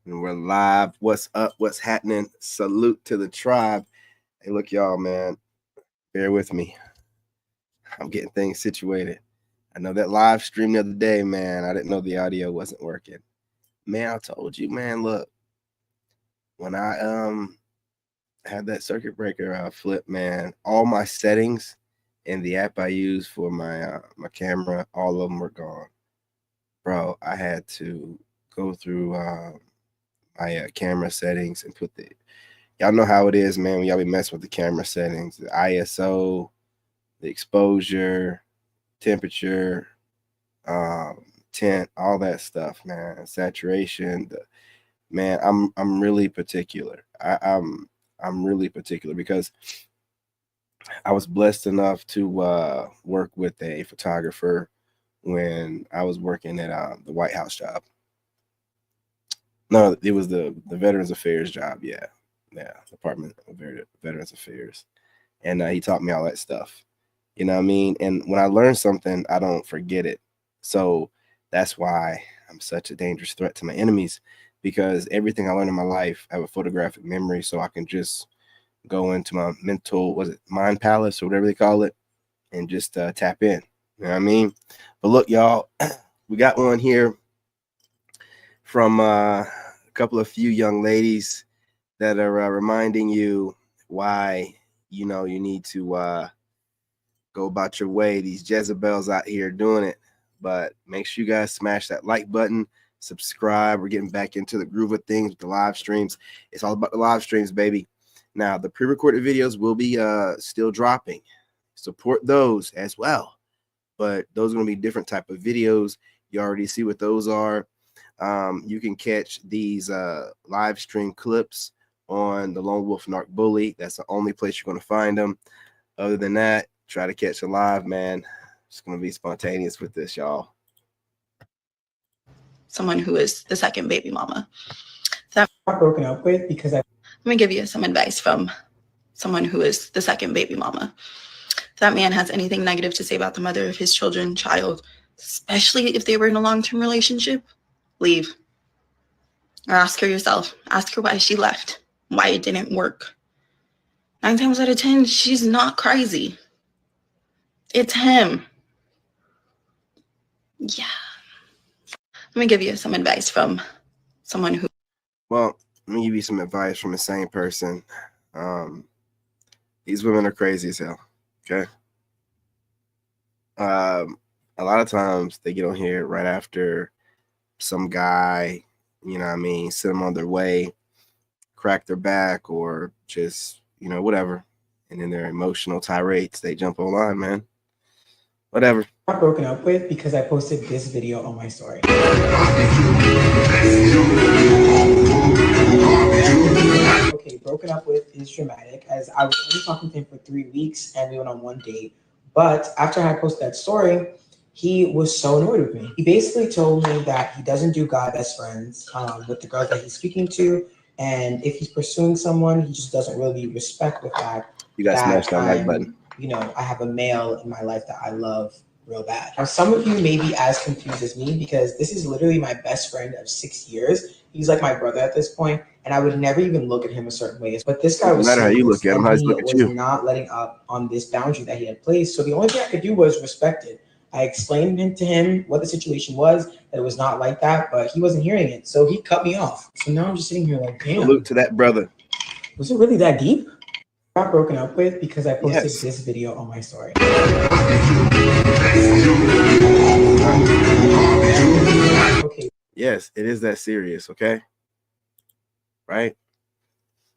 And we're live. What's up? What's happening? Salute to the tribe. Hey, look, y'all, man. Bear with me. I'm getting things situated. I know that live stream the other day, man. I didn't know the audio wasn't working. Man, I told you, man, look. When I had that circuit breaker flip, man, all my settings and the app I use for my my camera, all of them were gone. Bro, I had to go through my camera settings and put y'all know how it is, man, when y'all be messing with the camera settings, the ISO, the exposure, temperature, tint, all that stuff, man, saturation. Man, I'm really particular. I'm really particular because I was blessed enough to work with a photographer when I was working at the White House job. No, it was the Veterans Affairs job. Yeah, Department of Veterans Affairs, and he taught me all that stuff. You know what I mean? And when I learn something, I don't forget it. So that's why I'm such a dangerous threat to my enemies, because everything I learned in my life, I have a photographic memory, so I can just go into my mental, was it mind palace or whatever they call it, and just tap in. You know what I mean? But look, y'all, we got one here from a couple of few young ladies that are reminding you why you need to go about your way. These Jezebels out here doing it. But make sure you guys smash that like button, subscribe. We're getting back into the groove of things with the live streams. It's all about the live streams, baby. Now, the pre-recorded videos will be still dropping. Support those as well. But those are going to be different type of videos. You already see what those are. You can catch these live stream clips on the Lone Wolf Narc Bully. That's the only place you're going to find them. Other than that, try to catch a live, man. Just going to be spontaneous with this, y'all. Someone who is the second baby mama that I'm broken up with because let me give you some advice from someone who is the second baby mama. If that man has anything negative to say about the mother of his child, especially if they were in a long-term relationship, leave. Or ask her yourself. Ask her why she left, why it didn't work. 9 times out of 10, she's not crazy. It's him. Yeah. Let me give you some advice from someone who... Well, let me give you some advice from the same person. These women are crazy as hell, okay? A lot of times they get on here right after some guy, you know what I mean, send them on their way, crack their back, or just, whatever. And in their emotional tirades, they jump online, man. Whatever. I'm broken up with because I posted this video on my story. Okay, broken up with is dramatic, as I was only talking to him for 3 weeks and we went on 1 date. But after I posted that story, he was so annoyed with me. He basically told me that he doesn't do guy best friends with the girls that he's speaking to. And if he's pursuing someone, he just doesn't really respect the fact you guys smash that like button. I have a male in my life that I love real bad. Now, some of you may be as confused as me because this is literally my best friend of 6 years. He's like my brother at this point, and I would never even look at him a certain way. But this guy was no matter how you look at him, how he look at you. Not letting up on this boundary that he had placed. So the only thing I could do was respect it. I explained to him what the situation was, that it was not like that, but he wasn't hearing it. So he cut me off. So now I'm just sitting here like, damn. Salute to that brother. Was it really that deep? I got broken up with because I posted this video on my story. Okay. Yes, it is that serious, okay? Right?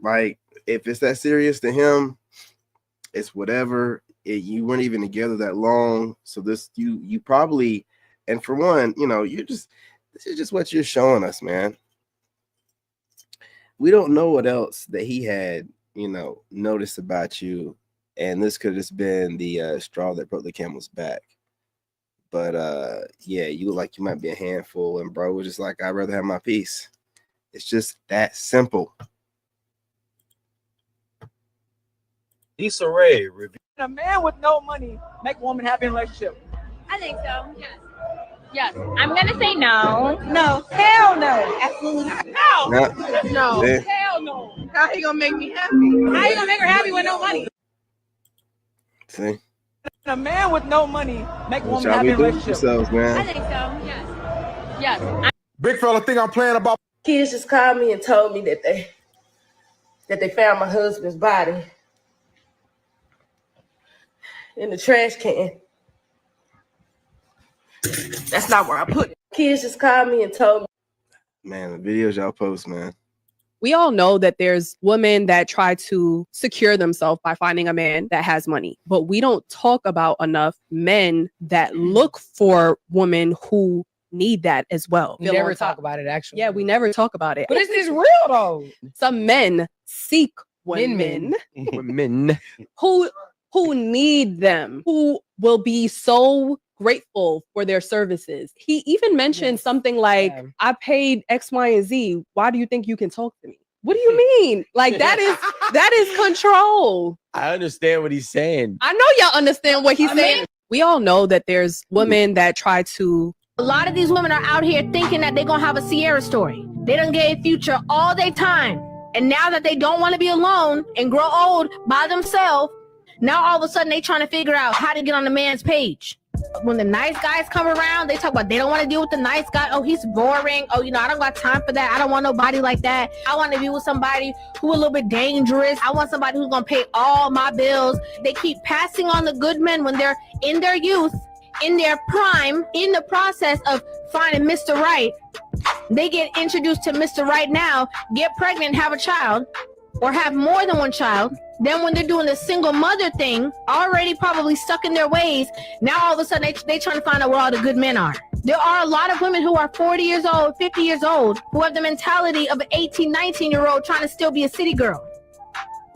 Like, if it's that serious to him, it's whatever. You weren't even together that long, so this you probably, and for one, this is just what you're showing us, man. We don't know what else that he had, noticed about you, and this could have just been the straw that broke the camel's back. But yeah, you look like you might be a handful, and bro was just like, I'd rather have my peace. It's just that simple. Issa Rae review. A man with no money make a woman happy in a relationship. I think so. Yes. Yes. I'm gonna say no. No. Hell no. Absolutely not. No. See? Hell no. How he gonna make me happy? How you gonna make her happy with no money? See? A man with no money make a What woman y'all happy be in a doing with relationship. yourselves, I man? think so. Yes. Yes. Big fella think I'm playing about. Kids just called me and told me that they found my husband's body in the trash can. That's not where I put it. Kids just called me and told me. Man, the videos y'all post, man. We all know that there's women that try to secure themselves by finding a man that has money, but we don't talk about enough men that look for women who need that as well. We never talk about it, actually. Yeah, we never talk about it. But it's real, though. Some men seek women who need them, who will be so grateful for their services. He even mentioned something like, I paid X, Y, and Z. Why do you think you can talk to me? What do you mean? Like that is control. I understand what he's saying. I know y'all understand what he's saying. We all know that there's women that try to. A lot of these women are out here thinking that they're gonna have a Sierra story. They done gave Future all their time. And now that they don't want to be alone and grow old by themselves, now all of a sudden they trying to figure out how to get on the man's page. When the nice guys come around, they talk about they don't want to deal with the nice guy. Oh, he's boring. Oh, I don't got time for that. I don't want nobody like that. I want to be with somebody who a little bit dangerous. I want somebody who's going to pay all my bills. They keep passing on the good men when they're in their youth, in their prime, in the process of finding Mr. Right. They get introduced to Mr. Right now, get pregnant, have a child, or have more than one child. Then when they're doing the single mother thing, already probably stuck in their ways, now all of a sudden they trying to find out where all the good men are. There are a lot of women who are 40 years old, 50 years old, who have the mentality of an 18, 19-year-old trying to still be a city girl.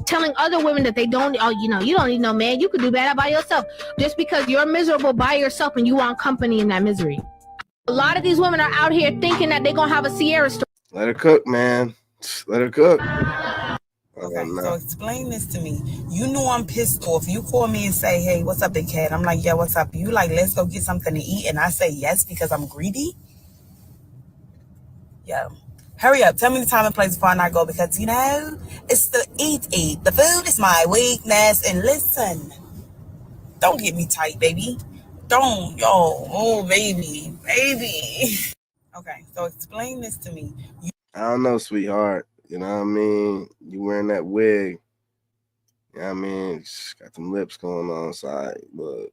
Telling other women that they don't, you don't need no man. You could do better by yourself. Just because you're miserable by yourself and you want company in that misery. A lot of these women are out here thinking that they're going to have a Sierra story. Let her cook, man. Let her cook. Okay, so explain this to me. You know I'm pissed off. You call me and say, hey, what's up, big cat? I'm like, yeah, what's up? You like, let's go get something to eat. And I say yes because I'm greedy. Yeah. Hurry up. Tell me the time and place before I not go because, it's the eat. The food is my weakness. And listen, don't get me tight, baby. Don't. Baby. Okay, so explain this to me. I don't know, sweetheart. You know what I mean? You wearing that wig. You know what I mean? Just got them lips going on side, but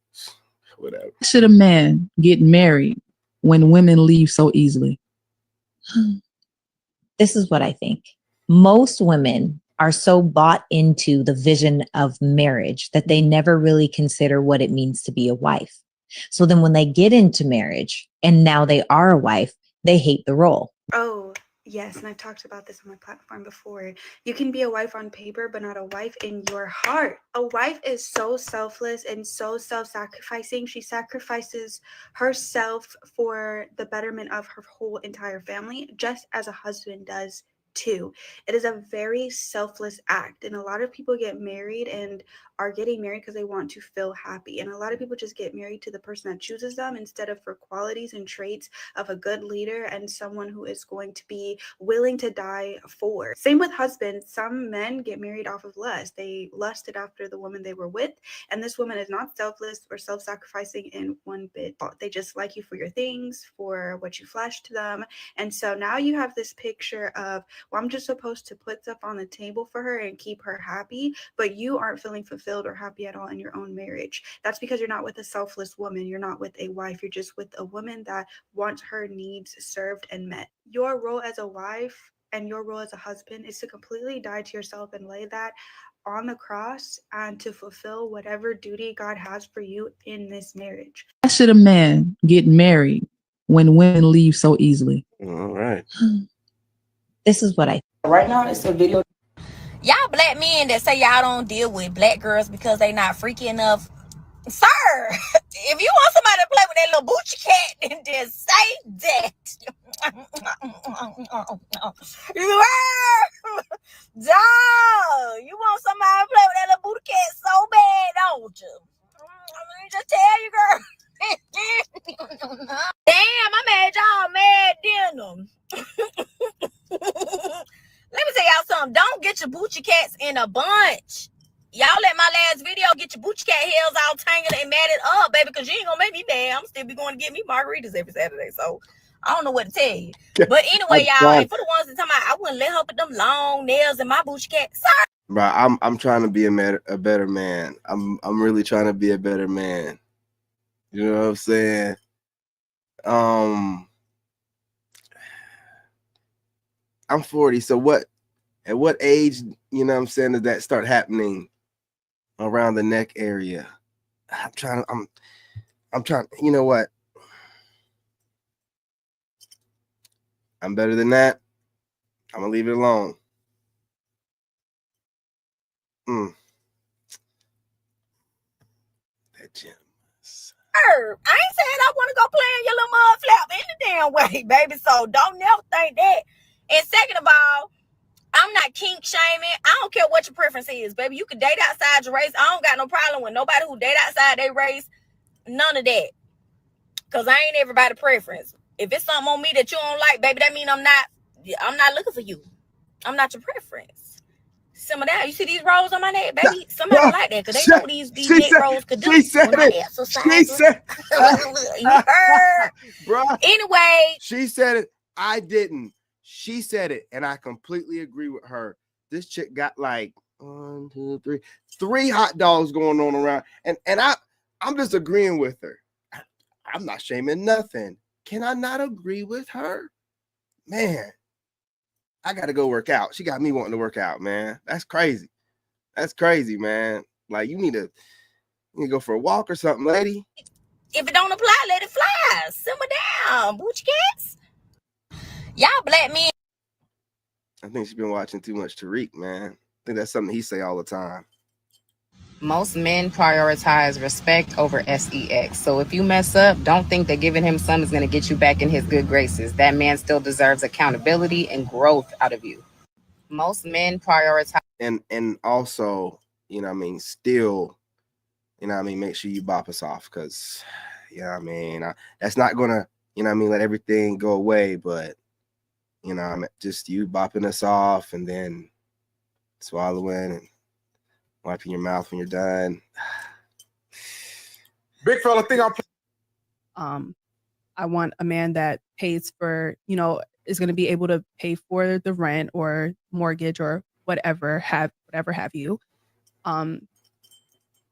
whatever. Should a man get married when women leave so easily? This is what I think. Most women are so bought into the vision of marriage that they never really consider what it means to be a wife. So then when they get into marriage and now they are a wife, they hate the role. Oh, yes, and I've talked about this on my platform before. You can be a wife on paper, but not a wife in your heart. A wife is so selfless and so self-sacrificing. She sacrifices herself for the betterment of her whole entire family, just as a husband does too. It is a very selfless act, and a lot of people get married and are getting married because they want to feel happy, and a lot of people just get married to the person that chooses them instead of for qualities and traits of a good leader and someone who is going to be willing to die for. Same with husbands. Some men get married off of lust. They lusted after the woman they were with, and this woman is not selfless or self-sacrificing in one bit. They just like you for your things, for what you flash to them, and so now you have this picture of, well, I'm just supposed to put stuff on the table for her and keep her happy, but you aren't feeling fulfilled or happy at all in your own marriage. That's because you're not with a selfless woman. You're not with a wife. You're just with a woman that wants her needs served and met. Your role as a wife and your role as a husband is to completely die to yourself and lay that on the cross and to fulfill whatever duty God has for you in this marriage. Why should a man get married when women leave so easily? All right. This is what I think. Right now, it's a video. Y'all black men that say y'all don't deal with black girls because they not freaky enough. Sir, if you want somebody to play with that little boochie cat, then just say that. Dog, you want somebody to play with that little booty cat so bad, don't you? Just tell you, girl. I made y'all mad dinner. Let me tell y'all something. Don't get your boochie cats in a bunch. Y'all let my last video get your boochie cat heels all tangled and matted up, baby, because you ain't gonna make me mad. I'm still be going to get me margaritas every Saturday. So I don't know what to tell you. But anyway, y'all, and for the ones that talking about I wouldn't let her put them long nails in my boochie cat. Sorry. Bro, I'm trying to be a better man. I'm really trying to be a better man. You know what I'm saying? I'm 40, so what? At what age, you know what I'm saying, does that start happening around the neck area? I'm trying, you know what? I'm better than that. I'm gonna leave it alone. That gym. I ain't saying I want to go play in your little mud flap any damn way, baby. So don't never think that. And second of all, I'm not kink shaming. I don't care what your preference is, baby. You can date outside your race. I don't got no problem with nobody who date outside their race. None of that. Because I ain't everybody's preference. If it's something on me that you don't like, baby, that means I'm not looking for you. I'm not your preference. Simmer down. You see these rolls on my neck, baby? Somebody like that because they know these neck rolls could do. She said when I it. exercise. She said You heard? Bro. Anyway. She said it. I didn't. She said it, and I completely agree with her. This chick got like 1, 2, 3, 3 hot dogs going on around, and I'm just agreeing with her. I'm not shaming nothing. Can I not agree with her? Man, I gotta go work out. She got me wanting to work out, man. That's crazy. That's crazy, man. Like you need to go for a walk or something, lady. If it don't apply, let it fly. Simmer down, booch cats. Y'all black men. I think she's been watching too much Tariq, man. I think that's something he say all the time. Most men prioritize respect over sex. So if you mess up, don't think that giving him some is going to get you back in his good graces. That man still deserves accountability and growth out of you. Most men prioritize. And also, you know what I mean, still, you know what I mean, make sure you bop us off because, you know what I mean, that's not going to, you know what I mean, let everything go away, but, you know, I'm just you bopping us off and then swallowing and wiping your mouth when you're done. Big fella think I'm I want a man that pays for, is going to be able to pay for the rent or mortgage or whatever have you.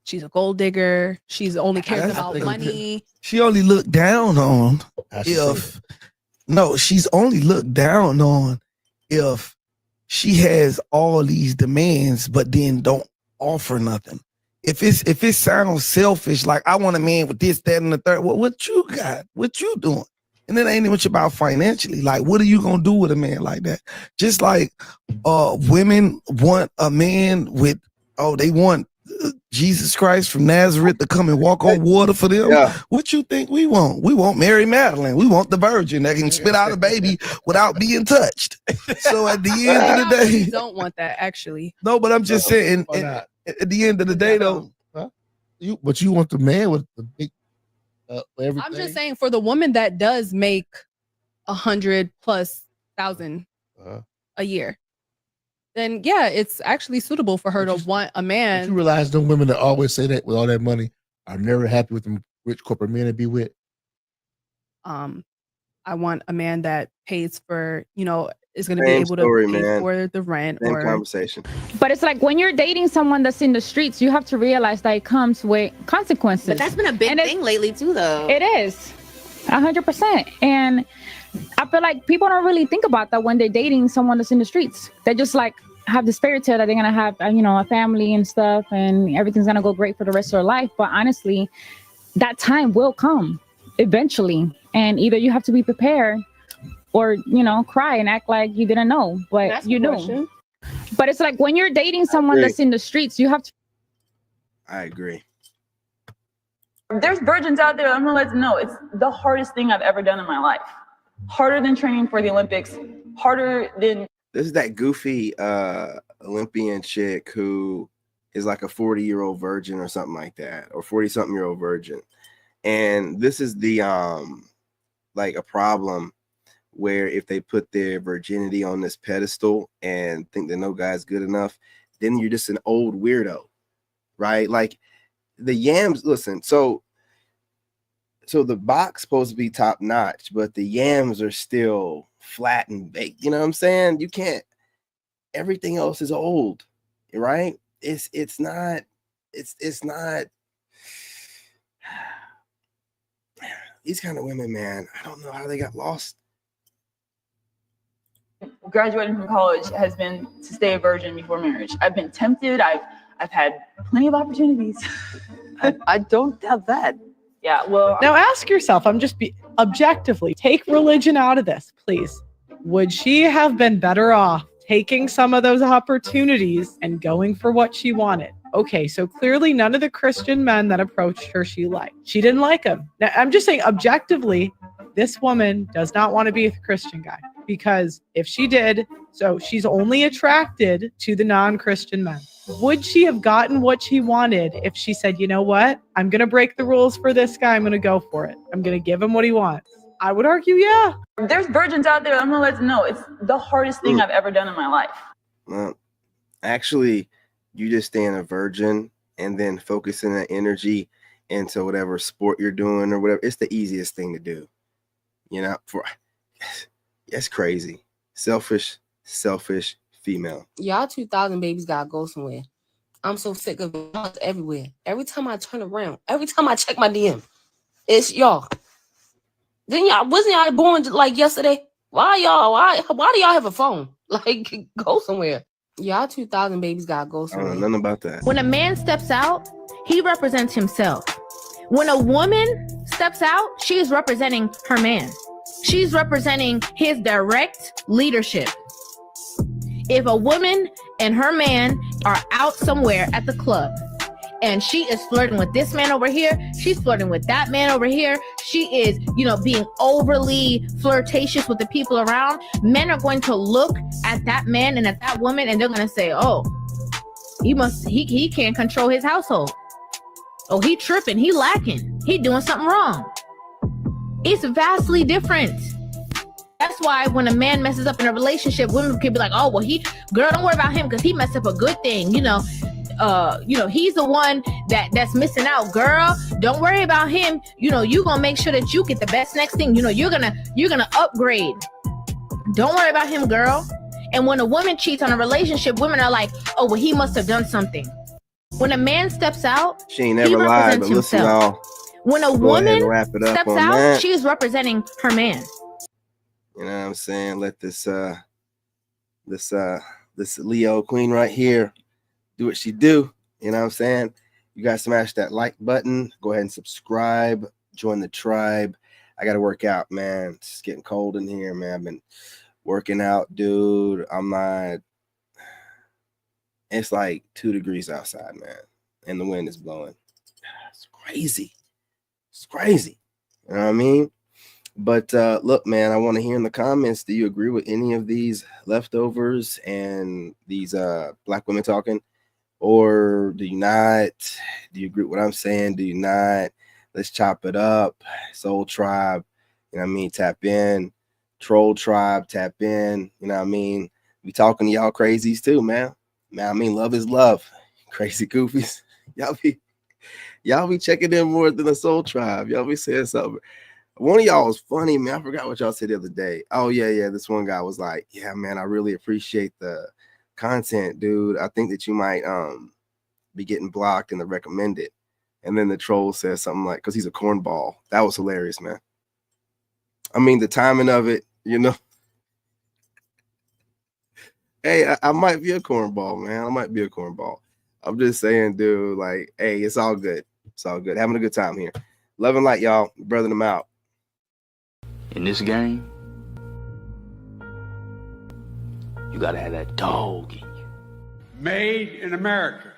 She's a gold digger. She's only cares about money. She only looked down on she's only looked down on if she has all these demands, but then don't offer nothing. If it sounds selfish, like I want a man with this, that, and the third, what you got? What you doing? And it ain't much about financially. Like, what are you gonna do with a man like that? Just like women want a man with, they want Jesus Christ from Nazareth to come and walk on water for them. Yeah. What you think we want? We want Mary Magdalene. We want the virgin that can spit out a baby without being touched. So at the end of the day, I don't want that actually. No, but I'm just saying. At the end of the day, though, but you want the man with the big everything. I'm just saying for the woman that does make 100,000+ a year, then yeah, it's actually suitable for her to want a man. You realize them women that always say that with all that money are never happy with them rich corporate men to be with. I want a man that pays for, is going to be able to pay for the rent or conversation. But it's like when you're dating someone that's in the streets, you have to realize that it comes with consequences. But that's been a big thing lately too, though. It is 100%. And I feel like people don't really think about that when they're dating someone that's in the streets. They just like have the fairy tale that they're gonna have, a family and stuff, and everything's gonna go great for the rest of their life. But honestly, that time will come eventually, and either you have to be prepared or cry and act like you didn't know, but you knew. But it's like when you're dating someone that's in the streets, you have to. I agree. There's virgins out there. I'm gonna let them know it's the hardest thing I've ever done in my life. Harder than training for the Olympics. Harder than. This is that goofy Olympian chick who is like a 40-year-old virgin or something like that, or 40-something-year-old virgin. And this is the like a problem where if they put their virginity on this pedestal and think that no guy's good enough, then you're just an old weirdo, right? Like the yams, listen, so the box supposed to be top notch, but the yams are still flat and baked. You know what I'm saying? You can't, everything else is old, right? It's not these kind of women, man. I don't know how they got lost. Graduating from college has been to stay a virgin before marriage. I've been tempted. I've had plenty of opportunities. I don't doubt that. Yeah, well, Now ask yourself, objectively, take religion out of this, please. Would she have been better off taking some of those opportunities and going for what she wanted? Okay, so clearly none of the Christian men that approached her she liked. She didn't like them. Now, I'm just saying objectively, this woman does not want to be with a Christian guy, because if she did, so she's only attracted to the non-Christian men. Would she have gotten what she wanted if she said, you know what? I'm going to break the rules for this guy. I'm going to go for it. I'm going to give him what he wants. I would argue, yeah. There's virgins out there. I'm going to let them know. It's the hardest thing I've ever done in my life. Well, actually, you just staying a virgin and then focusing that energy into whatever sport you're doing or whatever. It's the easiest thing to do. You know, it's crazy. Selfish female. Y'all 2,000 babies gotta go somewhere. I'm so sick of it. It's everywhere. Every time I turn around, every time I check my DM, it's y'all. Wasn't y'all born like yesterday? Why do y'all have a phone? Like, go somewhere. Y'all 2,000 babies gotta go I somewhere. don't know nothing about that. When a man steps out, he represents himself. When a woman steps out, she is representing her man. She's representing his direct leadership. If a woman and her man are out somewhere at the club and she is flirting with this man over here, she's flirting with that man over here, she is, being overly flirtatious with the people around, men are going to look at that man and at that woman and they're going to say, oh, he can't control his household. Oh, he tripping, he lacking, he doing something wrong. It's vastly different. That's why when a man messes up in a relationship, women can be like, oh, well, girl, don't worry about him because he messed up a good thing. He's the one that's missing out. Girl, don't worry about him. You're going to make sure that you get the best next thing. You're going to upgrade. Don't worry about him, girl. And when a woman cheats on a relationship, women are like, oh, well, he must have done something. When a man steps out, She ain't never lied, but listen, y'all. When a woman steps out, she is representing her man. You know what I'm saying? Let this Leo queen right here do what she do. You know what I'm saying? You guys smash that like button. Go ahead and subscribe. Join the tribe. I got to work out, man. It's getting cold in here, man. I've been working out, dude. It's like 2 degrees outside, man. And the wind is blowing. It's crazy. It's crazy. You know what I mean? But look, man, I want to hear in the comments, do you agree with any of these leftovers and these black women talking? Or do you not? Do you agree with what I'm saying? Do you not? Let's chop it up. Soul Tribe, you know what I mean? Tap in. Troll Tribe, tap in. You know what I mean? We talking to y'all crazies too, man. Man, I mean, love is love. Crazy goofies. Y'all be checking in more than the Soul Tribe. Y'all be saying something. One of y'all was funny, man. I forgot what y'all said the other day. Oh, yeah. This one guy was like, yeah, man, I really appreciate the content, dude. I think that you might be getting blocked in the recommended. And then the troll says something like, because he's a cornball. That was hilarious, man. I mean, the timing of it, Hey, I might be a cornball, man. I might be a cornball. I'm just saying, dude, like, hey, it's all good. It's all good. Having a good time here. Love and light, y'all. Brother them out. In this game, you gotta have that dog in you. Made in America.